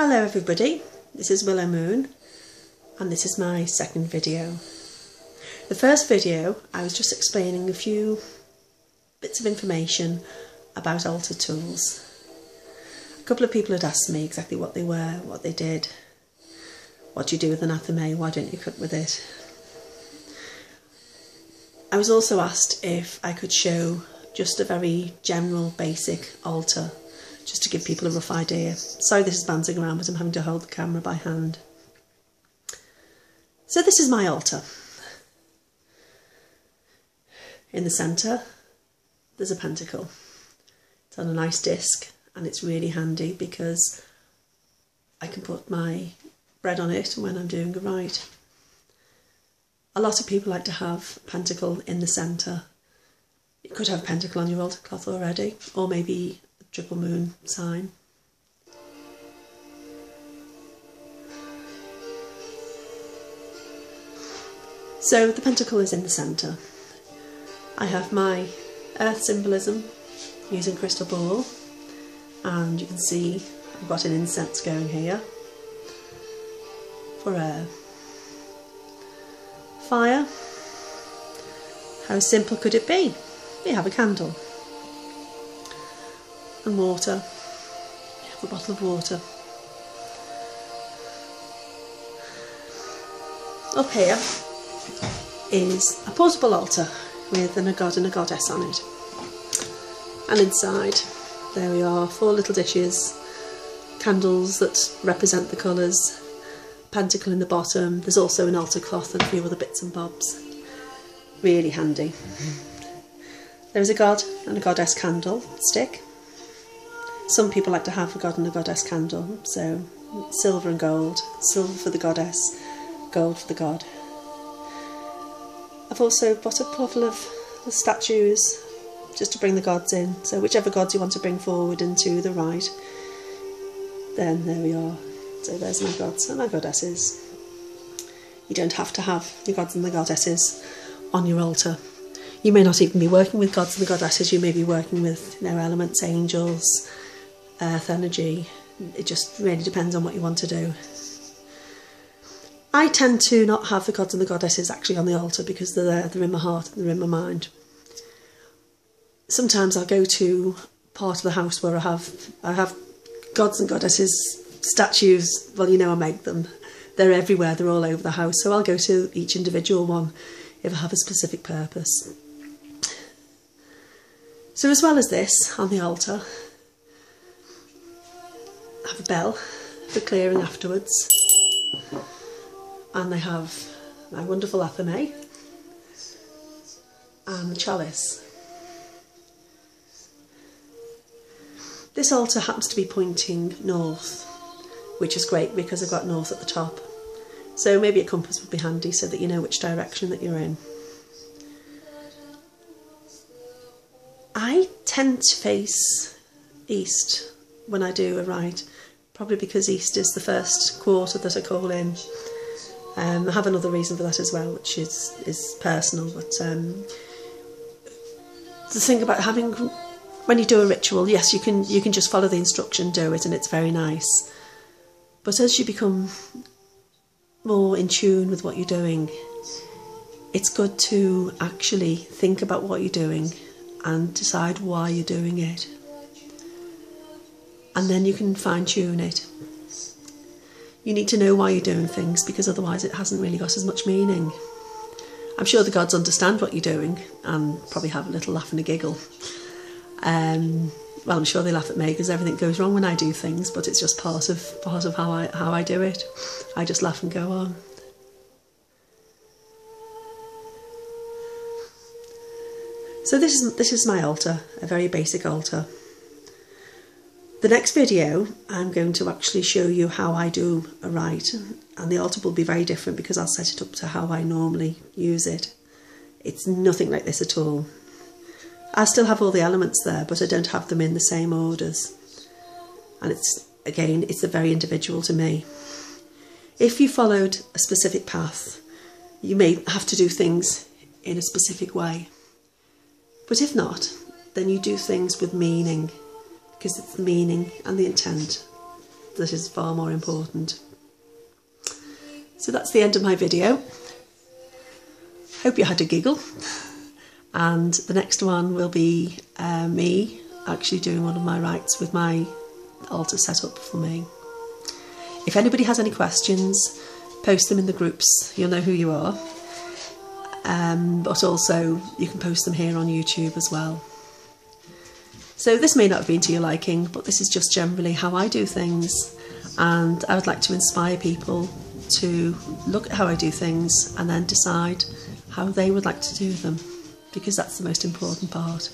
Hello everybody, this is Willow Moon and this is my second video. The first video I was just explaining a few bits of information about altar tools. A couple of people had asked me exactly what they were, what they did, what do you do with an athame, why don't you cut with it. I was also asked if I could show just a very general basic altar, just to give people a rough idea. Sorry this is bouncing around, but I'm having to hold the camera by hand. So this is my altar. In the centre there's a pentacle. It's on a nice disc and it's really handy because I can put my bread on it when I'm doing a rite. A lot of people like to have a pentacle in the centre. You could have a pentacle on your altar cloth already, or maybe a triple moon sign. So the pentacle is in the centre. I have my earth symbolism using crystal ball, and you can see I've got an incense going here for air. Fire. How simple could it be? We have a candle. And water. We have a bottle of water. Up here is a portable altar with a god and a goddess on it. And inside there we are, 4 little dishes, candles that represent the colours, pentacle in the bottom. There's also an altar cloth and a few other bits and bobs. Really handy. There is a god and a goddess candle stick. Some people like to have a god and a goddess candle, so silver and gold. Silver for the goddess, gold for the god. I've also got a couple of statues just to bring the gods in, so whichever gods you want to bring forward into the rite, then there we are. So there's my gods and my goddesses. You don't have to have your gods and the goddesses on your altar. You may not even be working with gods and the goddesses, you may be working with, elements, angels, earth energy. It just really depends on what you want to do. I tend to not have the gods and the goddesses actually on the altar because they're there, they're in my heart, they're in my mind. Sometimes I'll go to part of the house where I have gods and goddesses statues. Well, I make them. They're everywhere, they're all over the house, so I'll go to each individual one if I have a specific purpose. So as well as this, on the altar, I have a bell for clearing afterwards, and I have my wonderful athame and the chalice. This altar happens to be pointing north, which is great because I've got north at the top. So maybe a compass would be handy so that you know which direction that you're in. I tend to face east when I do a rite, probably because east is the first quarter that I call in. I have another reason for that as well, which is personal, but the thing about having, when you do a ritual, yes, you can just follow the instruction, do it, and it's very nice. But as you become more in tune with what you're doing, it's good to actually think about what you're doing and decide why you're doing it. And then you can fine-tune it. You need to know why you're doing things, because otherwise it hasn't really got as much meaning. I'm sure the gods understand what you're doing and probably have a little laugh and a giggle. Well, I'm sure they laugh at me because everything goes wrong when I do things, but it's just part of how I do it. I just laugh and go on. So this is my altar, a very basic altar. The next video I'm going to actually show you how I do a rite, and the altar will be very different because I'll set it up to how I normally use it. It's nothing like this at all. I still have all the elements there, but I don't have them in the same orders. And it's very individual to me. If you followed a specific path, you may have to do things in a specific way. But if not, then you do things with meaning, because it's the meaning and the intent that is far more important. So that's the end of my video. Hope you had a giggle. And the next one will be me actually doing one of my rites with my altar set up for me. If anybody has any questions, post them in the groups, you'll know who you are. But also you can post them here on YouTube as well. So this may not have been to your liking, but this is just generally how I do things, and I would like to inspire people to look at how I do things and then decide how they would like to do them, because that's the most important part.